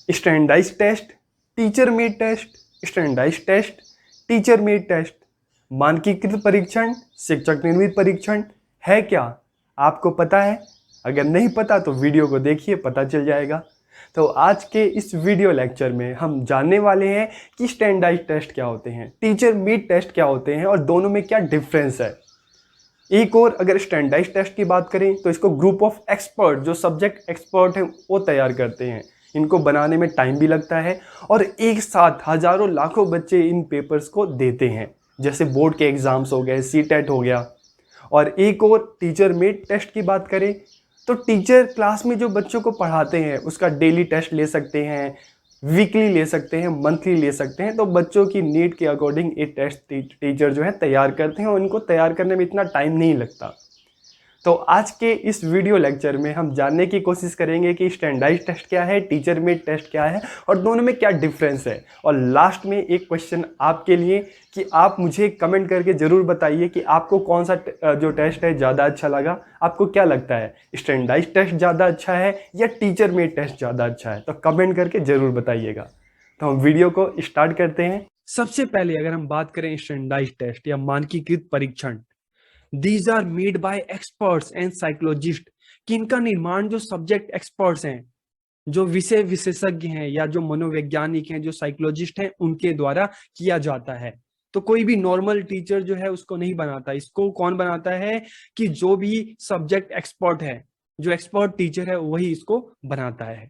Standardised test, teacher made test, standardized test, teacher made test, मानकीकृत परीक्षण, शिक्षक निर्मित परीक्षण है क्या? आपको पता है? अगर नहीं पता तो वीडियो को देखिए, पता चल जाएगा। तो आज के इस वीडियो लेक्चर में हम जानने वाले हैं कि स्टैंडर्डाइज्ड टेस्ट क्या होते हैं, टीचर मेड टेस्ट क्या होते हैं और दोनों में क्या डिफरेंस है। एक और अगर स्टैंडर्डाइज्ड टेस्ट की बात करें तो इसको ग्रुप ऑफ एक्सपर्ट, जो सब्जेक्ट एक्सपर्ट हैं वो तैयार करते हैं। इनको बनाने में टाइम भी लगता है और एक साथ हजारों लाखों बच्चे इन पेपर्स को देते हैं, जैसे बोर्ड के एग्जाम्स हो गए, सीटेट हो गया। और एक और टीचर मेड टेस्ट की बात करें तो टीचर क्लास में जो बच्चों को पढ़ाते हैं उसका डेली टेस्ट ले सकते हैं, वीकली ले सकते हैं, मंथली ले सकते हैं। तो बच्चों की नीड के अकॉर्डिंग ये टेस्ट टीचर जो है तैयार करते हैं और इनको तैयार करने में इतना टाइम नहीं लगता। तो आज के इस वीडियो लेक्चर में हम जानने की कोशिश करेंगे कि स्टैंडर्डाइज्ड टेस्ट क्या है, टीचर मेड टेस्ट क्या है और दोनों में क्या डिफरेंस है। और लास्ट में एक क्वेश्चन आपके लिए कि आप मुझे कमेंट करके ज़रूर बताइए कि आपको कौन सा जो टेस्ट है ज़्यादा अच्छा लगा। आपको क्या लगता है, स्टैंडर्डाइज्ड टेस्ट ज़्यादा अच्छा है या टीचर मेड टेस्ट ज़्यादा अच्छा है? तो कमेंट करके ज़रूर बताइएगा। तो हम वीडियो को स्टार्ट करते हैं। सबसे पहले अगर हम बात करें स्टैंडर्डाइज्ड टेस्ट या मानकीकृत परीक्षण, these are made by experts and psychologist, कि इनका निर्माण जो सब्जेक्ट एक्सपर्ट्स हैं, जो विषय विशेषज्ञ हैं या जो मनोवैज्ञानिक हैं, जो साइकोलॉजिस्ट हैं, उनके द्वारा किया जाता है। तो कोई भी नॉर्मल टीचर जो है उसको नहीं बनाता। इसको कौन बनाता है कि जो भी सब्जेक्ट एक्सपर्ट है, जो एक्सपर्ट टीचर है, वही इसको बनाता है।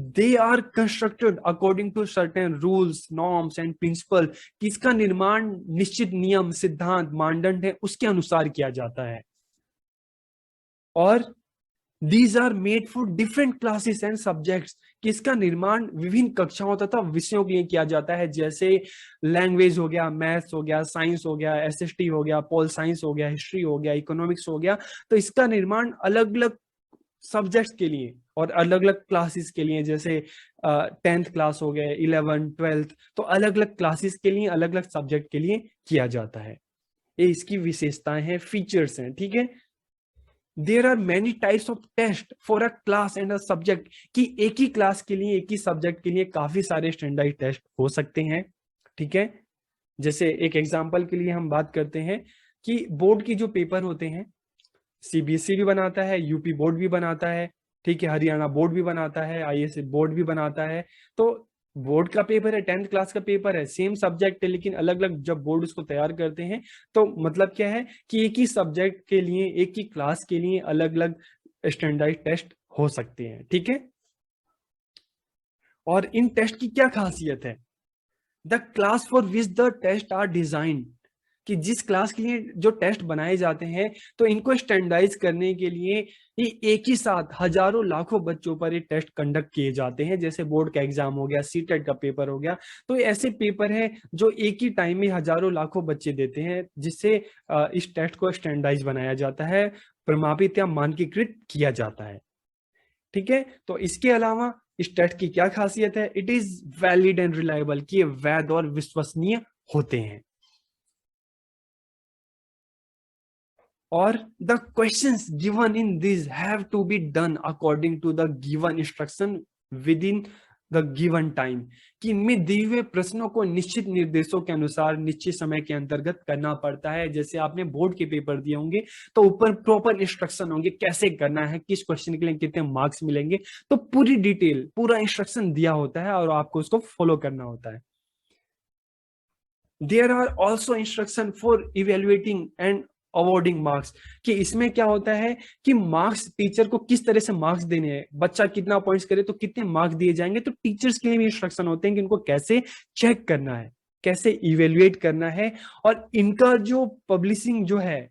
They are constructed according to certain rules, norms and principle, कि इसका निर्माण निश्चित नियम, सिद्धांत, मानदंड है उसके अनुसार किया जाता है। और these are made for different classes and subjects, कि इसका निर्माण विभिन्न कक्षाओं तथा विषयों के लिए किया जाता है, जैसे लैंग्वेज हो गया, मैथ्स हो गया, साइंस हो गया, एसएसटी हो गया, पोल साइंस हो गया, हिस्ट्री हो गया, इकोनॉमिक्स हो गया। तो इसका निर्माण अलग अलग सब्जेक्ट्स के लिए और अलग अलग क्लासेस के लिए, जैसे 10th क्लास हो गए, 11th 12th, तो अलग अलग क्लासेस के लिए, अलग अलग सब्जेक्ट के लिए किया जाता है। ये इसकी विशेषताएं हैं, फीचर्स हैं। ठीक है, there are many types of test for a class and a subject, कि एक ही क्लास के लिए, एक ही सब्जेक्ट के लिए काफी सारे स्टैंडर्डाइज्ड टेस्ट हो सकते हैं। ठीक है, जैसे एक एग्जांपल के लिए हम बात करते हैं कि बोर्ड की जो पेपर होते हैं, सीबीएसई भी बनाता है, यूपी बोर्ड भी बनाता है, ठीक है, हरियाणा बोर्ड भी बनाता है, आईएससी बोर्ड भी बनाता है। तो बोर्ड का पेपर है, 10th क्लास का पेपर है, सेम सब्जेक्ट है, लेकिन अलग अलग जब बोर्ड उसको तैयार करते हैं तो मतलब क्या है कि एक ही सब्जेक्ट के लिए, एक ही क्लास के लिए अलग अलग स्टैंडर्डाइज्ड टेस्ट हो सकते हैं। ठीक है, और इन टेस्ट की क्या खासियत है? The class for which the test are designed, कि जिस क्लास के लिए जो टेस्ट बनाए जाते हैं, तो इनको स्टैंडर्डाइज करने के लिए ये एक ही साथ हजारों लाखों बच्चों पर ये टेस्ट कंडक्ट किए जाते हैं, जैसे बोर्ड का एग्जाम हो गया, सीटेट का पेपर हो गया। तो ये ऐसे पेपर हैं जो एक ही टाइम में हजारों लाखों बच्चे देते हैं, जिससे इस टेस्ट को स्टैंडर्डाइज बनाया जाता है, प्रमाणित या मानकीकृत किया जाता है। ठीक है, तो इसके अलावा इस टेस्ट की क्या खासियत है? It is valid and reliable, कि ये वैध और विश्वसनीय होते हैं। और the questions given in these have to be done according to the given instruction within the given time, कि इनमें दिए हुए प्रश्नों को निश्चित निर्देशों के अनुसार निश्चित समय के अंतर्गत करना पड़ता है। जैसे आपने बोर्ड के पेपर दिए होंगे तो ऊपर प्रॉपर इंस्ट्रक्शन होंगे कैसे करना है, किस क्वेश्चन के लिए कितने मार्क्स मिलेंगे, तो पूरी डिटेल, पूरा इंस्ट्रक्शन दिया होता है और आपको उसको फॉलो करना होता है। There are also instruction for evaluating and awarding marks, कि इसमें क्या होता है कि मार्क्स, टीचर को किस तरह से मार्क्स देने हैं, बच्चा कितना पॉइंट्स करे तो कितने मार्क्स दिए जाएंगे। तो टीचर्स के लिए भी इंस्ट्रक्शन होते हैं कि इनको कैसे चेक करना है, कैसे इवेल्युएट करना है। और इनका जो पब्लिशिंग जो है,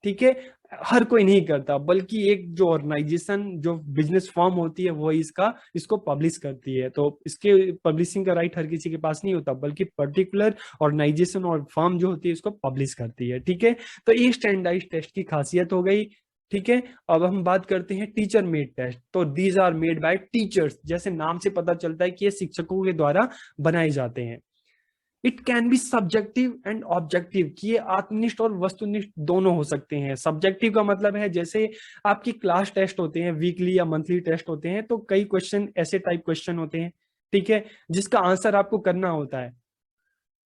ठीक है, हर कोई नहीं करता, बल्कि एक जो ऑर्गेनाइजेशन, जो बिजनेस फर्म होती है, वो इसको पब्लिश करती है। तो इसके पब्लिशिंग का राइट हर किसी के पास नहीं होता, बल्कि पर्टिकुलर ऑर्गेनाइजेशन और फर्म जो होती है इसको पब्लिश करती है। ठीक है, तो ये स्टैंडर्डाइज्ड टेस्ट की खासियत हो गई। ठीक है, अब हम बात करते हैं टीचर मेड टेस्ट। तो these are made by teachers, जैसे नाम से पता चलता है कि ये शिक्षकों के द्वारा बनाए जाते हैं। It can be subjective and objective, कि ये आत्मनिष्ठ और वस्तुनिष्ठ दोनों हो सकते हैं। सब्जेक्टिव का मतलब है जैसे आपकी क्लास टेस्ट होते हैं, वीकली या मंथली टेस्ट होते हैं, तो कई क्वेश्चन ऐसे टाइप क्वेश्चन होते हैं, ठीक है, जिसका आंसर आपको करना होता है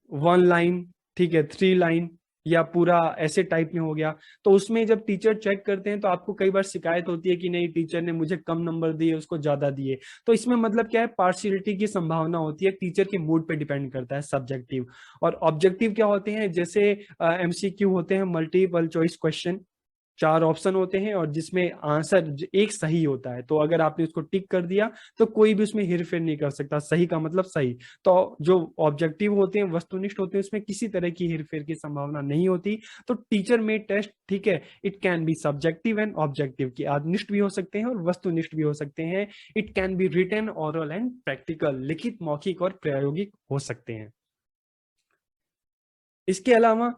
1 लाइन, ठीक है, 3 लाइन, या पूरा ऐसे टाइप में हो गया। तो उसमें जब टीचर चेक करते हैं तो आपको कई बार शिकायत होती है कि नहीं, टीचर ने मुझे कम नंबर दिए, उसको ज्यादा दिए। तो इसमें मतलब क्या है, पार्शियलिटी की संभावना होती है, टीचर के मूड पे डिपेंड करता है, सब्जेक्टिव। और ऑब्जेक्टिव क्या होते हैं, जैसे एमसीक्यू होते हैं, मल्टीपल चॉइस क्वेश्चन, 4 ऑप्शन होते हैं और जिसमें आंसर एक सही होता है। तो अगर आपने उसको टिक कर दिया तो कोई भी उसमें हेरफेर नहीं कर सकता, सही का मतलब सही। तो जो ऑब्जेक्टिव होते हैं, वस्तुनिष्ठ होते हैं, उसमें किसी तरह की हेरफेर की संभावना नहीं होती। तो टीचर मेड टेस्ट, ठीक है, it can be subjective and objective, की आत्मनिष्ठ भी हो सकते हैं और वस्तुनिष्ठ भी हो सकते हैं। It can be written, oral and practical, लिखित, मौखिक और प्रायोगिक हो सकते हैं। इसके अलावा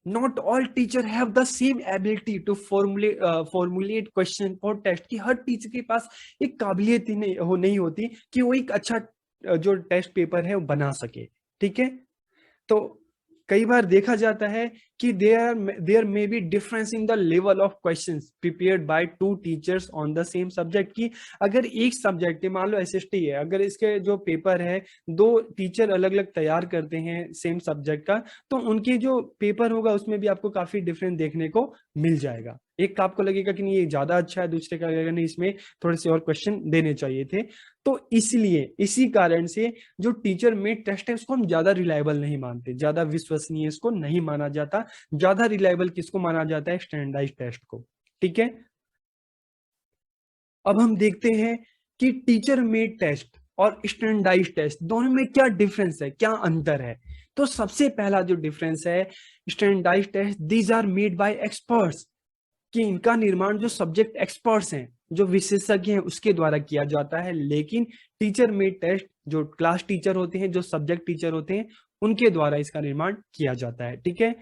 not all teacher have the same ability to formulate question for test, कि हर टीचर के पास एक काबिलियत ही नहीं होती कि वो एक अच्छा जो टेस्ट पेपर है वो बना सके, ठीक है। तो कई बार देखा जाता है कि there may be difference in the level of questions prepared by 2 teachers on the same subject, की अगर एक सब्जेक्ट, मान लो एसएसटी है, अगर इसके जो पेपर है 2 टीचर अलग अलग तैयार करते हैं सेम सब्जेक्ट का, तो उनके जो पेपर होगा उसमें भी आपको काफी डिफरेंस देखने को मिल जाएगा। एक का आपको लगेगा कि नहीं ये ज्यादा अच्छा है, दूसरे का लगेगा नहीं इसमें थोड़े से और क्वेश्चन देने चाहिए थे। तो इसलिए इसी कारण से जो टीचर मेड टेस्ट है उसको हम ज्यादा रिलायबल नहीं मानते, ज्यादा विश्वसनीय इसको नहीं माना जाता। ज्यादा रिलायबल किसको माना जाता है, स्टैंडर्डाइज्ड टेस्ट को, ठीक है। अब हम देखते हैं कि टीचर मेड टेस्ट और स्टैंडर्डाइज्ड टेस्ट दोनों में क्या डिफरेंस है, क्या अंतर है। तो सबसे पहला जो डिफरेंस है, standardized test these are made by experts, कि इनका निर्माण जो सब्जेक्ट एक्सपर्ट्स हैं, जो विशेषज्ञ हैं, उसके द्वारा किया जाता है। लेकिन टीचर मेड टेस्ट जो क्लास टीचर होते हैं, जो सब्जेक्ट टीचर होते हैं, उनके द्वारा इसका निर्माण किया जाता है, ठीक है।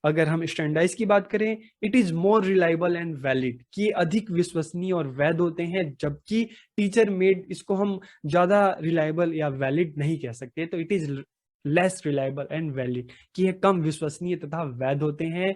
अगर हम स्टैंडर्डाइज की बात करें, it is more reliable and valid, कि अधिक विश्वसनीय और वैध होते हैं, जबकि टीचर मेड इसको हम ज्यादा रिलायबल या वैलिड नहीं कह सकते। तो it is less reliable and valid, कि ये कम विश्वसनीय तथा वैध होते हैं।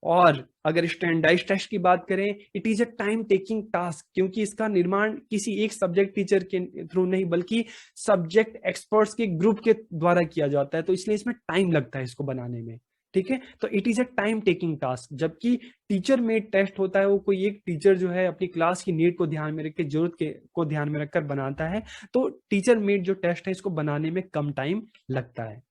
और अगर स्टैंडर्डाइज टेस्ट की बात करें, it is a time taking task, क्योंकि इसका निर्माण किसी एक सब्जेक्ट टीचर के थ्रू नहीं बल्कि सब्जेक्ट एक्सपर्ट्स के ग्रुप के द्वारा किया जाता है। तो इसलिए इसमें टाइम लगता है इसको बनाने में, ठीक है। तो it is a time taking task, जबकि टीचर मेड टेस्ट होता है वो कोई एक टीचर जो है अपनी क्लास की नीड को ध्यान में रख के, जरूरत के को ध्यान में रखकर बनाता है। तो टीचर मेड जो टेस्ट है इसको बनाने में कम टाइम लगता है,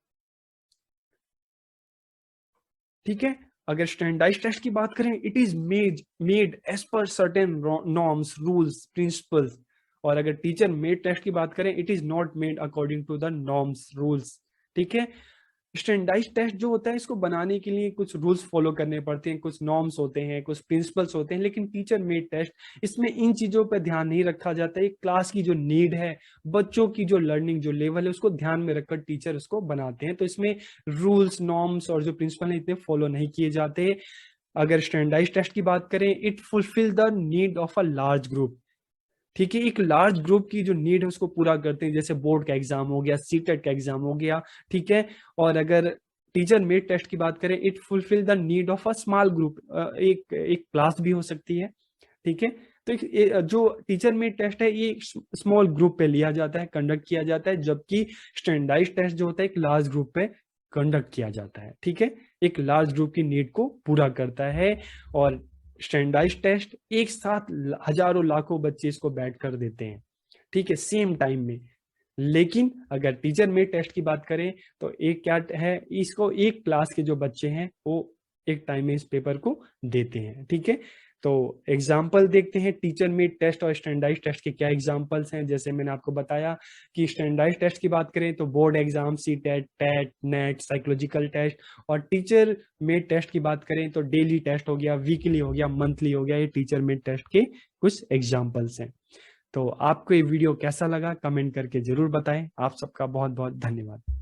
ठीक है। अगर स्टैंडर्डाइज टेस्ट की बात करें, it is made as per certain norms, rules, principles. और अगर टीचर मेड टेस्ट की बात करें, it is not made according to the norms, rules, ठीक है। स्टैंडर्डाइज टेस्ट जो होता है इसको बनाने के लिए कुछ रूल्स फॉलो करने पड़ते हैं, कुछ नॉर्म्स होते हैं, कुछ प्रिंसिपल्स होते हैं। लेकिन टीचर मेड टेस्ट, इसमें इन चीजों पर ध्यान नहीं रखा जाता है। क्लास की जो नीड है, बच्चों की जो लर्निंग जो लेवल है, उसको ध्यान में रखकर टीचर उसको बनाते हैं। तो इसमें रूल्स, नॉर्म्स और जो प्रिंसिपल है इतने फॉलो नहीं किए जाते। अगर स्टैंडर्डाइज टेस्ट की बात करें, it fulfil the need of a large group, ठीक है। एक लार्ज ग्रुप की जो नीड है उसको पूरा करते हैं, जैसे बोर्ड का एग्जाम हो गया, सीटेट का एग्जाम हो गया, ठीक है। और अगर टीचर मेड टेस्ट की बात करें, it fulfil the need of a small group, एक एक क्लास भी हो सकती है, ठीक है। तो जो टीचर मेड टेस्ट है ये स्मॉल ग्रुप पे लिया जाता है, कंडक्ट किया जाता है, जबकि स्टैंडर्डाइज टेस्ट जो होता है एक लार्ज ग्रुप पे कंडक्ट किया जाता है, ठीक है। एक लार्ज ग्रुप की नीड को पूरा करता है। और स्टैंडर्डाइज टेस्ट एक साथ हजारों लाखों बच्चे इसको बैठ कर देते हैं, ठीक है, सेम टाइम में। लेकिन अगर टीचर मेड टेस्ट की बात करें तो एक क्या है, इसको एक क्लास के जो बच्चे हैं वो एक टाइम में इस पेपर को देते हैं, ठीक है। तो एग्जाम्पल देखते हैं टीचर मेड टेस्ट और स्टैंडर्डाइज टेस्ट के क्या एग्जाम्पल्स हैं। जैसे मैंने आपको बताया कि स्टैंडर्डाइज टेस्ट की बात करें तो board exam, C TET, TET, NET, psychological test. और टीचर मेड टेस्ट की बात करें तो डेली टेस्ट हो गया, वीकली हो गया, मंथली हो गया। ये टीचर मेड टेस्ट के कुछ एग्जाम्पल्स हैं। तो आपको ये वीडियो कैसा लगा कमेंट करके जरूर बताएं। आप सबका बहुत बहुत धन्यवाद।